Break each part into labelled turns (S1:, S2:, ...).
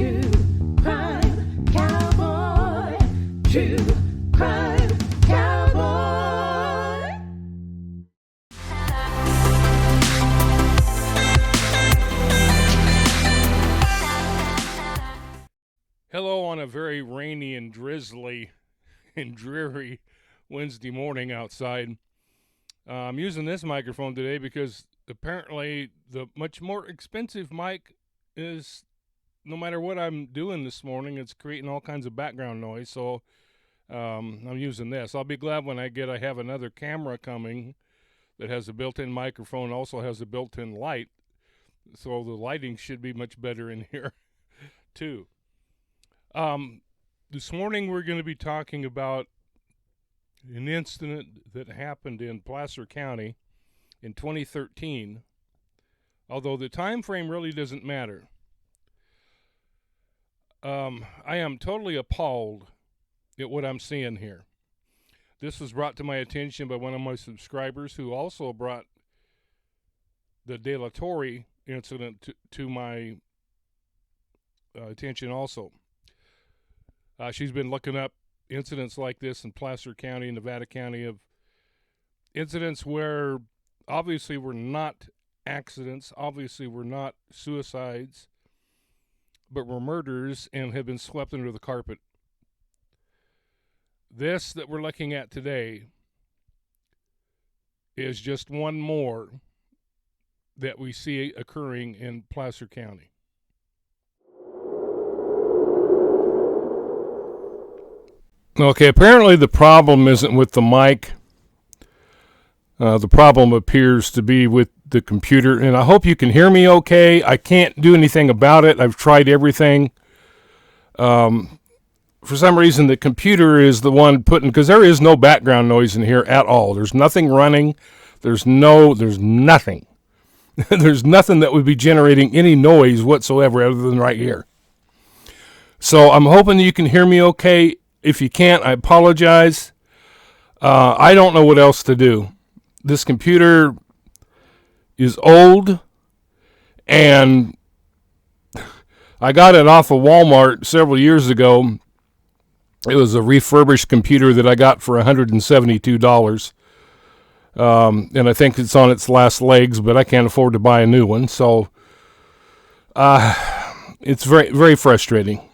S1: True crime cowboy. True crime cowboy.
S2: Hello on a very rainy and drizzly and dreary Wednesday morning outside. I'm using this microphone today because apparently the much more expensive mic is, no matter what I'm doing this morning, it's creating all kinds of background noise. So I'm using this. I'll be glad when I have another camera coming that has a built-in microphone, also has a built-in light. So the lighting should be much better in here too. This morning we're going to be talking about an incident that happened in Placer County in 2013, although the time frame really doesn't matter. I am totally appalled at what I'm seeing here. This was brought to my attention by one of my subscribers, who also brought the De La Torre incident to my attention also. She's been looking up incidents like this in Placer County, Nevada County, of incidents where obviously were not accidents, obviously were not suicides, but were murders and have been swept under the carpet. This that we're looking at today is just one more that we see occurring in Placer County. Okay, apparently the problem isn't with the mic. The problem appears to be with the computer, and I hope you can hear me okay. I can't do anything about it. I've tried everything. For some reason, the computer is the one because there is no background noise in here at all. There's nothing running. There's nothing. There's nothing that would be generating any noise whatsoever other than right here. So I'm hoping you can hear me okay. If you can't, I apologize. I don't know what else to do. This computer is old, and I got it off of Walmart several years ago. It was a refurbished computer that I got for $172. And I think it's on its last legs, but I can't afford to buy a new one. So it's very, very frustrating.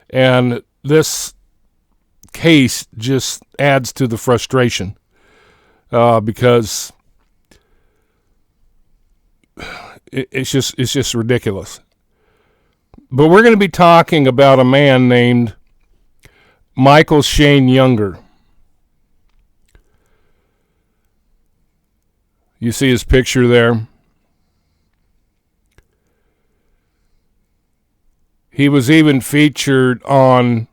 S2: And this case just adds to the frustration because it's just ridiculous. But we're going to be talking about a man named Michael Shane Younger. You see his picture there. He was even featured on,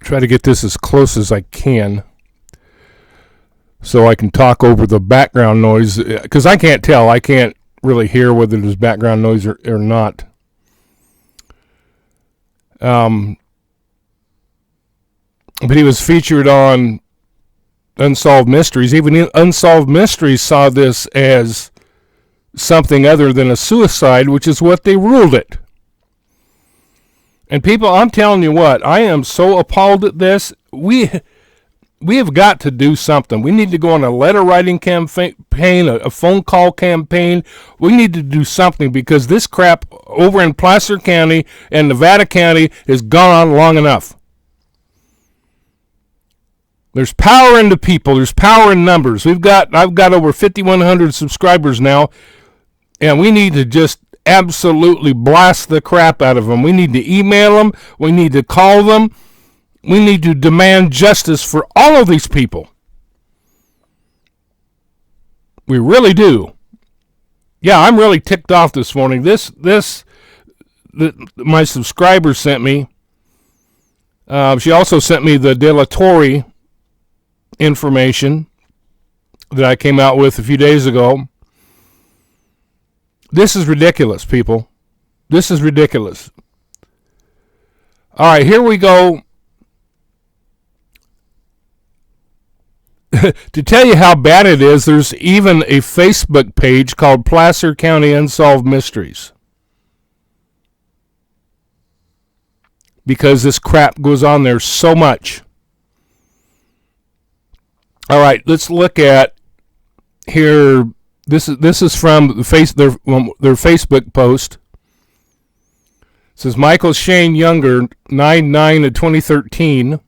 S2: try to get this as close as I can so I can talk over the background noise, because I can't tell. I can't really hear whether there's background noise or not. But he was featured on Unsolved Mysteries. Even Unsolved Mysteries saw this as something other than a suicide, which is what they ruled it. And people, I'm telling you what, I am so appalled at this. We have got to do something. We need to go on a letter writing campaign, a phone call campaign. We need to do something, because this crap over in Placer County and Nevada County has gone on long enough. There's power in the people. There's power in numbers. I've got over 5,100 subscribers now, and we need to just absolutely blast the crap out of them. We need to email them. We need to call them. We need to demand justice for all of these people. We really do. Yeah, I'm really ticked off this morning. My subscriber sent me. She also sent me the De La Torre information that I came out with a few days ago. This is ridiculous, people. This is ridiculous. All right, here we go. to tell you how bad it is, there's even a Facebook page called Placer County Unsolved Mysteries. Because this crap goes on there so much. All right, let's look at here. This is from their Facebook post. It says Michael Shane Younger, 9/9 of 2013.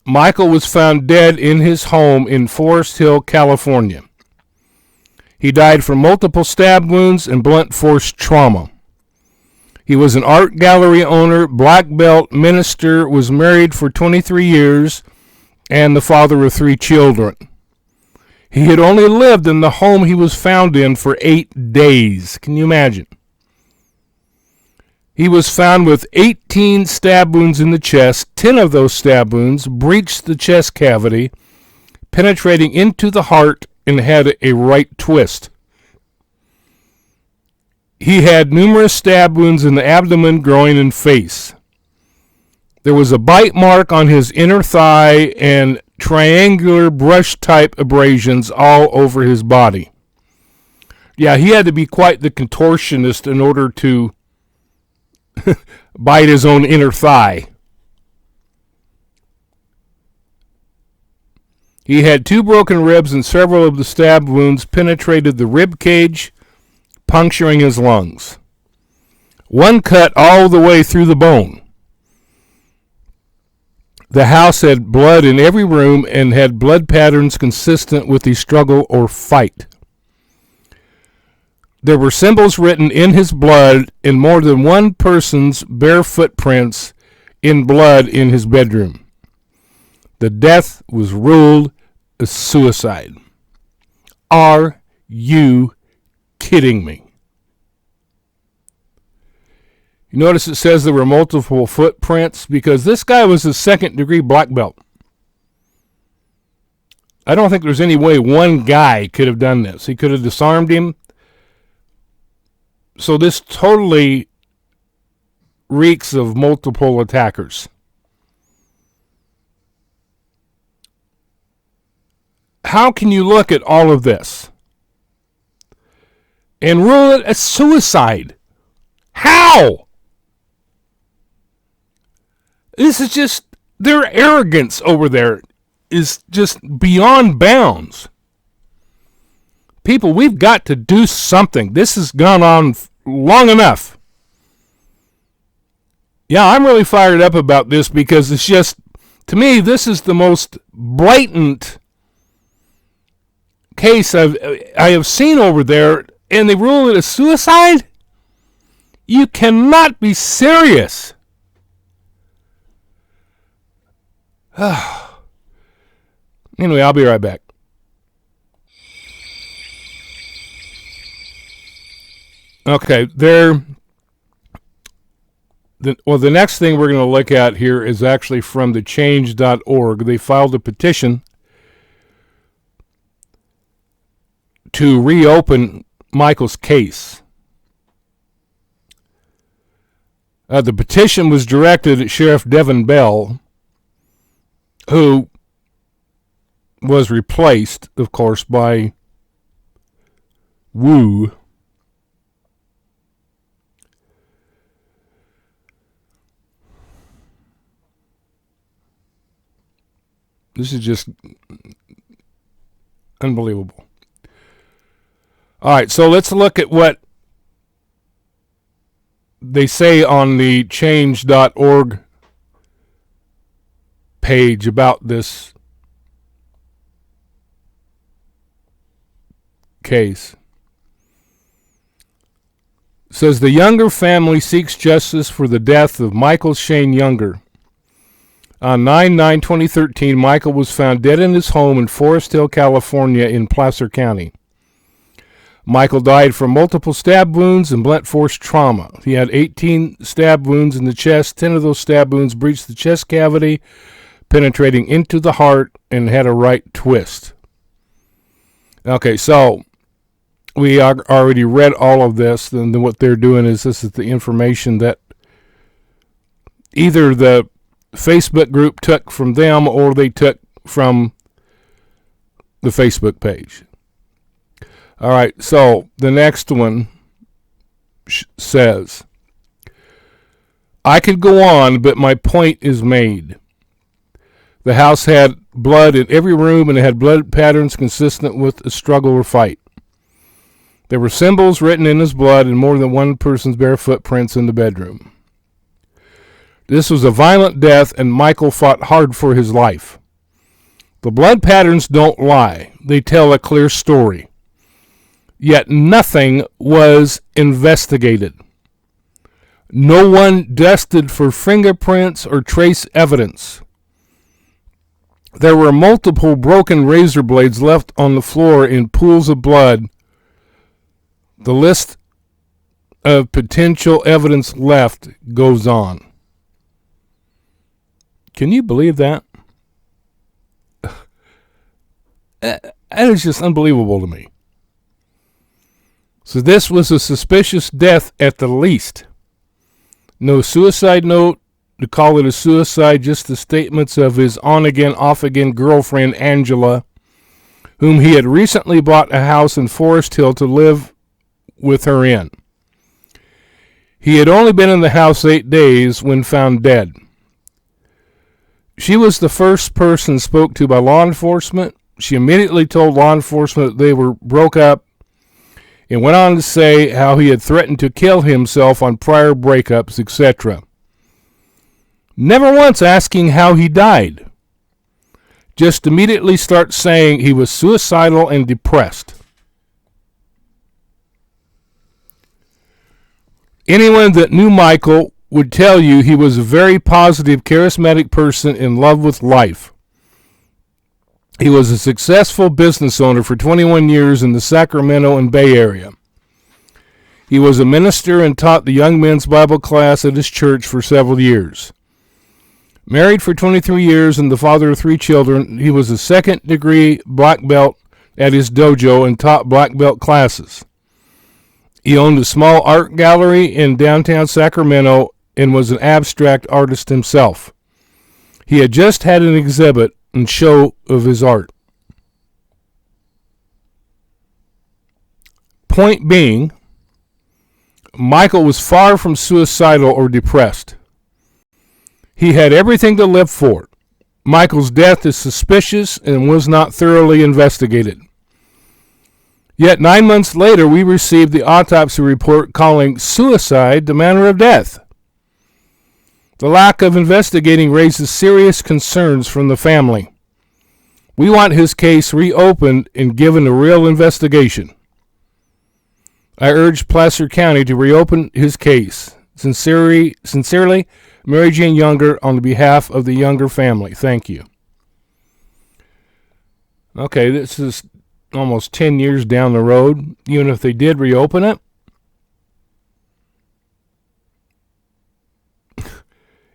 S2: Michael was found dead in his home in Forest Hill, California. He died from multiple stab wounds and blunt force trauma. He was an art gallery owner, black belt, minister, was married for 23 years, and the father of 3 children. He had only lived in the home he was found in for 8 days. Can you imagine? He was found with 18 stab wounds in the chest. 10 of those stab wounds breached the chest cavity, penetrating into the heart, and had a right twist. He had numerous stab wounds in the abdomen, groin, and face. There was a bite mark on his inner thigh and triangular brush-type abrasions all over his body. Yeah, he had to be quite the contortionist in order to bite his own inner thigh. He had 2 broken ribs, and several of the stab wounds penetrated the rib cage, puncturing his lungs. 1 cut all the way through the bone. The house had blood in every room and had blood patterns consistent with the struggle or fight. There were symbols written in his blood and more than one person's bare footprints in blood in his bedroom. The death was ruled a suicide. Are you kidding me? You notice it says there were multiple footprints because this guy was a 2nd-degree black belt. I don't think there's any way one guy could have done this. He could have disarmed him. So this totally reeks of multiple attackers. How can you look at all of this and rule it a suicide? How? This is just, their arrogance over there is just beyond bounds. People, we've got to do something. This has gone on long enough. Yeah, I'm really fired up about this because it's just, to me, this is the most blatant case I have seen over there, and they rule it a suicide? You cannot be serious. Anyway, I'll be right back. Okay, the next thing we're going to look at here is actually from the change.org. They filed a petition to reopen Michael's case. The petition was directed at Sheriff Devin Bell, who was replaced, of course, by Wu. This is just unbelievable. All right, so let's look at what they say on the change.org page about this case. It says the Younger family seeks justice for the death of Michael Shane Younger. On 9/9/2013, Michael was found dead in his home in Forest Hill, California in Placer County. Michael died from multiple stab wounds and blunt force trauma. He had 18 stab wounds in the chest. 10 of those stab wounds breached the chest cavity, penetrating into the heart, and had a right twist. Okay, so we already read all of this, and then what they're doing is this is the information that either the Facebook group took from them or they took from the Facebook page. All right, so the next one says, I could go on, but my point is made. The house had blood in every room, and it had blood patterns consistent with a struggle or fight. There were symbols written in his blood and more than one person's bare footprints in the bedroom. This was a violent death, and Michael fought hard for his life. The blood patterns don't lie. They tell a clear story. Yet nothing was investigated. No one tested for fingerprints or trace evidence. There were multiple broken razor blades left on the floor in pools of blood. The list of potential evidence left goes on. Can you believe that? That is just unbelievable to me. So this was a suspicious death at the least. No suicide note to call it a suicide, just the statements of his on-again, off-again girlfriend, Angela, whom he had recently bought a house in Forest Hill to live with her in. He had only been in the house 8 days when found dead. She was the first person spoke to by law enforcement. She immediately told law enforcement that they were broke up and went on to say how he had threatened to kill himself on prior breakups, etc. Never once asking how he died. Just immediately start saying he was suicidal and depressed. Anyone that knew Michael would tell you he was a very positive, charismatic person in love with life. He was a successful business owner for 21 years in the Sacramento and Bay Area. He was a minister and taught the young men's Bible class at his church for several years. Married for 23 years and the father of 3 children, he was a second-degree black belt at his dojo and taught black belt classes. He owned a small art gallery in downtown Sacramento and was an abstract artist himself. He had just had an exhibit and show of his art. Point being, Michael was far from suicidal or depressed. He had everything to live for. Michael's death is suspicious and was not thoroughly investigated. Yet 9 months later, we received the autopsy report calling suicide the manner of death. The lack of investigating raises serious concerns from the family. We want his case reopened and given a real investigation. I urge Placer County to reopen his case. Sincerely, Mary Jane Younger, on behalf of the Younger family. Thank you. Okay, this is almost 10 years down the road, even if they did reopen it.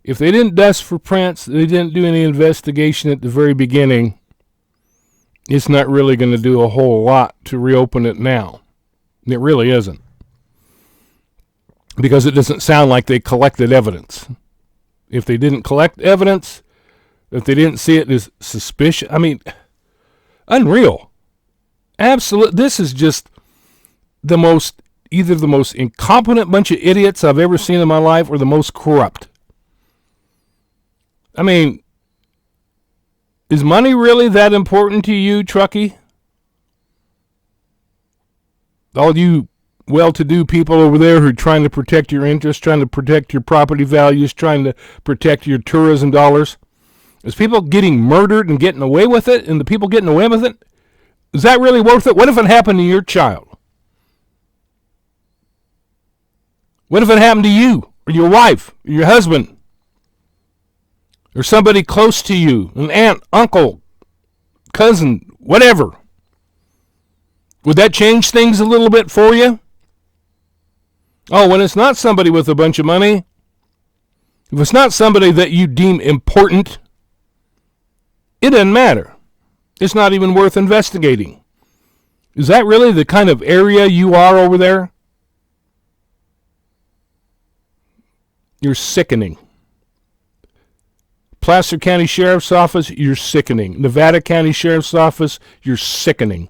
S2: If they didn't dust for prints, they didn't do any investigation at the very beginning, it's not really going to do a whole lot to reopen it now. It really isn't. Because it doesn't sound like they collected evidence. If they didn't collect evidence, if they didn't see it as suspicious, I mean, unreal. Absolute. This is just either the most incompetent bunch of idiots I've ever seen in my life or the most corrupt. I mean, is money really that important to you, Truckee? All you well-to-do people over there who are trying to protect your interests, trying to protect your property values, trying to protect your tourism dollars. Is people getting murdered and getting away with it, and the people getting away with it? Is that really worth it? What if it happened to your child? What if it happened to you, or your wife, or your husband, or somebody close to you, an aunt, uncle, cousin, whatever? Would that change things a little bit for you? Oh, when it's not somebody with a bunch of money, if it's not somebody that you deem important, it doesn't matter. It's not even worth investigating. Is that really the kind of area you are over there? You're sickening. Placer County Sheriff's Office, you're sickening. Nevada County Sheriff's Office, you're sickening.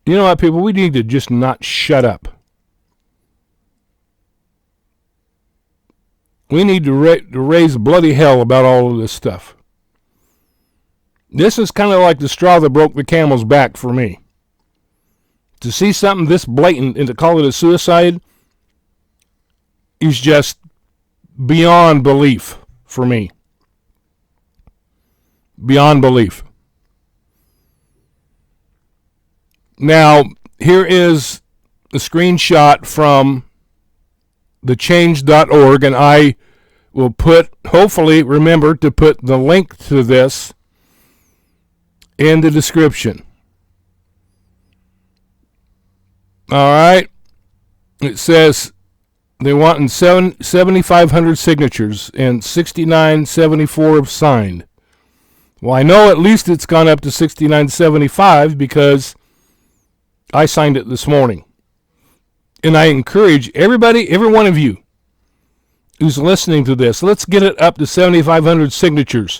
S2: You know what, people? We need to just not shut up. We need to raise bloody hell about all of this stuff. This is kind of like the straw that broke the camel's back for me. To see something this blatant and to call it a suicide is just beyond belief for me. Beyond belief. Now, here is a screenshot from thechange.org, and I will hopefully remember to put the link to this in the description. All right. It says they want 7,500 signatures, and 6,974 have signed. Well, I know at least it's gone up to 6,975 because I signed it this morning. And I encourage everybody, every one of you who's listening to this, let's get it up to 7,500 signatures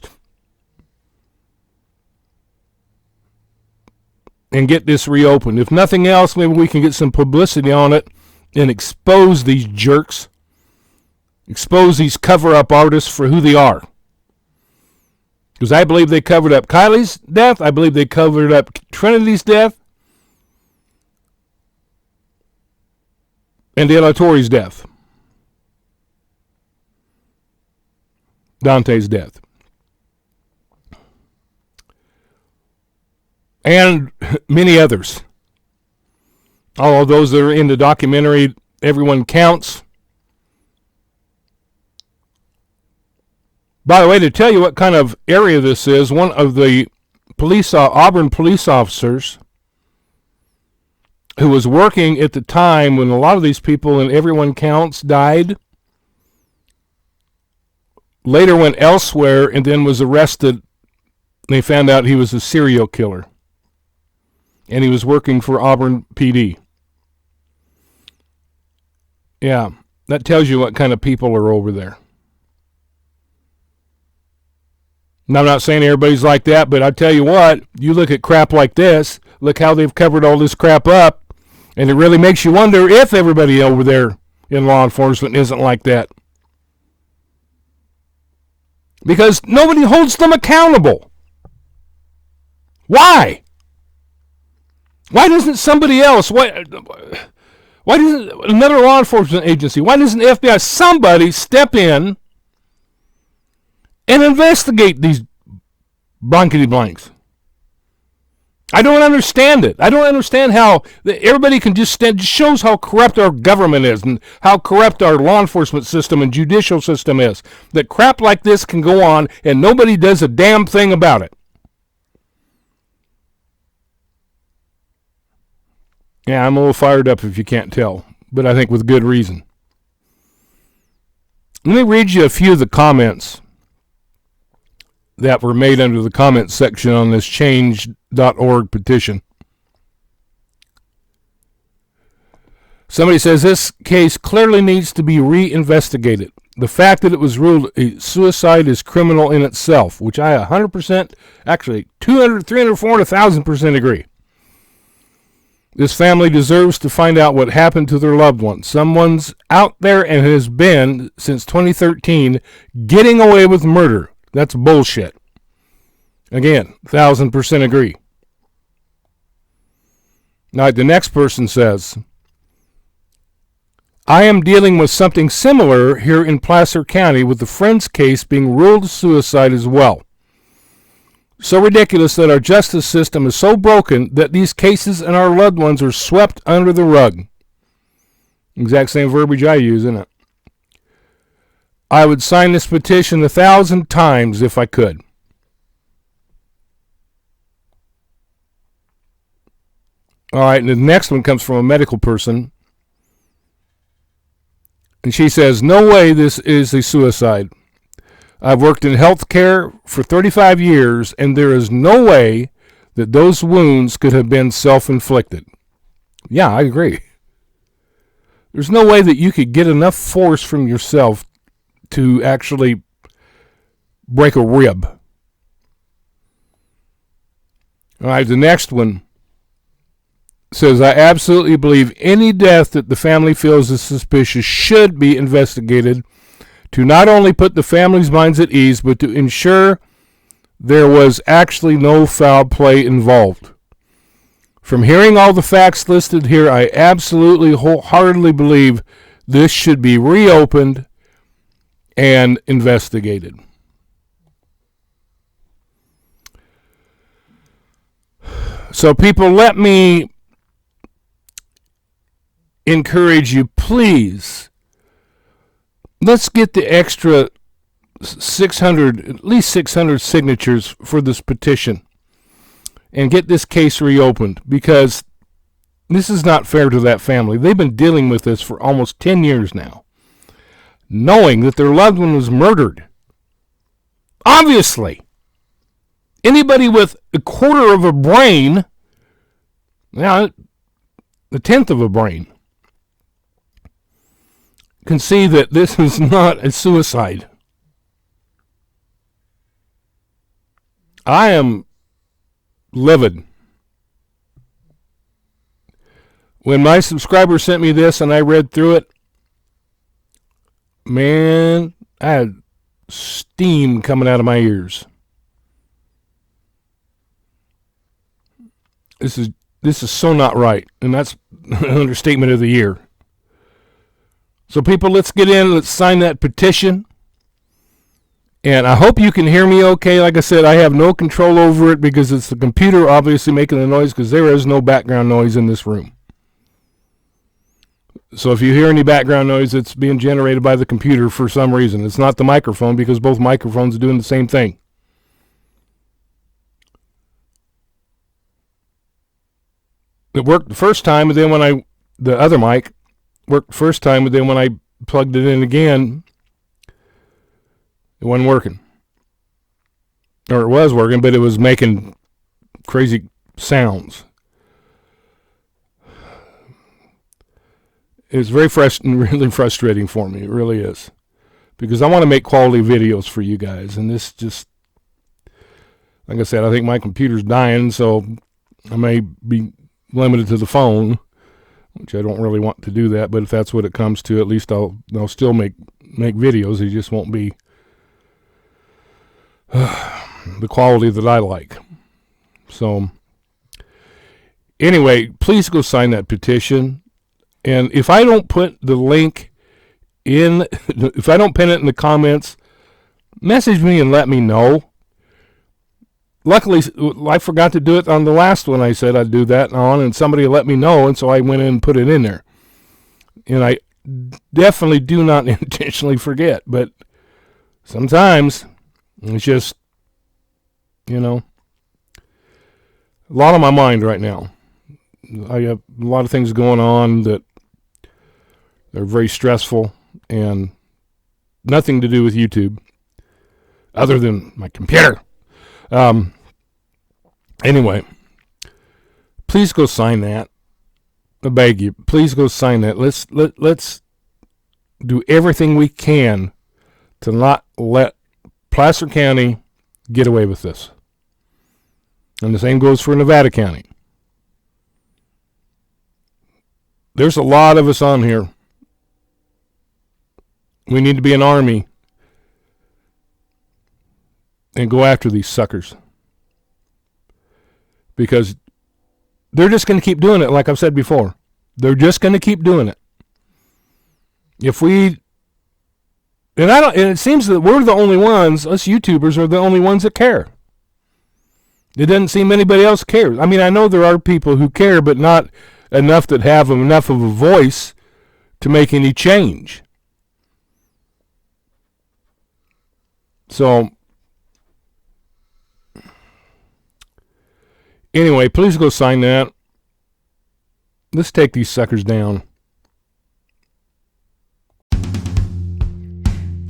S2: and get this reopened. If nothing else, maybe we can get some publicity on it and expose these jerks, expose these cover-up artists for who they are. Because I believe they covered up Kylie's death. I believe they covered up Trinity's death. And De La Torre's death. Dante's death. And many others. All of those that are in the documentary, Everyone Counts. By the way, to tell you what kind of area this is, one of the Auburn police officers who was working at the time when a lot of these people in Everyone Counts died, later went elsewhere and then was arrested. They found out he was a serial killer. And he was working for Auburn PD. Yeah, that tells you what kind of people are over there. And I'm not saying everybody's like that, but I tell you what, you look at crap like this, look how they've covered all this crap up, and it really makes you wonder if everybody over there in law enforcement isn't like that. Because nobody holds them accountable. Why? Why doesn't somebody else, why doesn't another law enforcement agency, why doesn't the FBI, somebody step in and investigate these blankety blanks? I don't understand it. I don't understand how everybody can just stand. It shows how corrupt our government is and how corrupt our law enforcement system and judicial system is. That crap like this can go on and nobody does a damn thing about it. Yeah, I'm a little fired up if you can't tell, but I think with good reason. Let me read you a few of the comments that were made under the comments section on this change.org petition. Somebody says this case clearly needs to be reinvestigated. The fact that it was ruled a suicide is criminal in itself, which I 100%, actually 200, 300, 400, 1,000% agree. This family deserves to find out what happened to their loved one. Someone's out there and has been, since 2013, getting away with murder. That's bullshit. Again, 1,000% agree. Now, the next person says, I am dealing with something similar here in Placer County with the friend's case being ruled suicide as well. So ridiculous that our justice system is so broken that these cases and our loved ones are swept under the rug. Exact same verbiage I use, isn't it? I would sign this petition 1,000 times if I could. All right, and the next one comes from a medical person. And she says, no way this is a suicide. I've worked in healthcare for 35 years, and there is no way that those wounds could have been self-inflicted. Yeah, I agree. There's no way that you could get enough force from yourself to actually break a rib. All right, the next one says, I absolutely believe any death that the family feels is suspicious should be investigated to not only put the family's minds at ease, but to ensure there was actually no foul play involved. From hearing all the facts listed here, I absolutely wholeheartedly believe this should be reopened and investigated. So people, let me encourage you, please, let's get the extra 600, at least 600 signatures for this petition and get this case reopened, because this is not fair to that family. They've been dealing with this for almost 10 years now, knowing that their loved one was murdered. Obviously, anybody with a quarter of a brain, now a tenth of a brain, can see that this is not a suicide. I am livid. When my subscriber sent me this and I read through it, man, I had steam coming out of my ears. This is so not right, and that's an understatement of the year. So people, let's get in, let's sign that petition. And I hope you can hear me okay. Like I said, I have no control over it because it's the computer obviously making the noise, because there is no background noise in this room. So if you hear any background noise, it's being generated by the computer for some reason. It's not the microphone, because both microphones are doing the same thing. It worked the first time, and then the other mic worked the first time, and then when I plugged it in again, it wasn't working. Or it was working, but it was making crazy sounds. It's very really frustrating for me. It really is. Because I want to make quality videos for you guys. And this just, like I said, I think my computer's dying, so I may be limited to the phone, which I don't really want to do that. But if that's what it comes to, at least I'll still make videos. They just won't be the quality that I like. So anyway, please go sign that petition. And if I don't put the link in, if I don't pin it in the comments, message me and let me know. Luckily, I forgot to do it on the last one. I said I'd do that on, and somebody let me know, and so I went in and put it in there. And I definitely do not intentionally forget, but sometimes it's just, a lot on my mind right now. I have a lot of things going on that are very stressful and nothing to do with YouTube other than my computer. Anyway, please go sign that. I beg you, please go sign that. Let's do everything we can to not let Placer County get away with this. And the same goes for Nevada County. There's a lot of us on here. We need to be an army and go after these suckers. Because they're just going to keep doing it, like I've said before. They're just going to keep doing it. And it seems that we're the only ones, us YouTubers are the only ones that care. It doesn't seem anybody else cares. I mean, I know there are people who care, but not enough that have enough of a voice to make any change. So, anyway, please go sign that. Let's take these suckers down.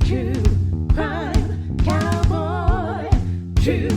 S1: True crime cowboy. True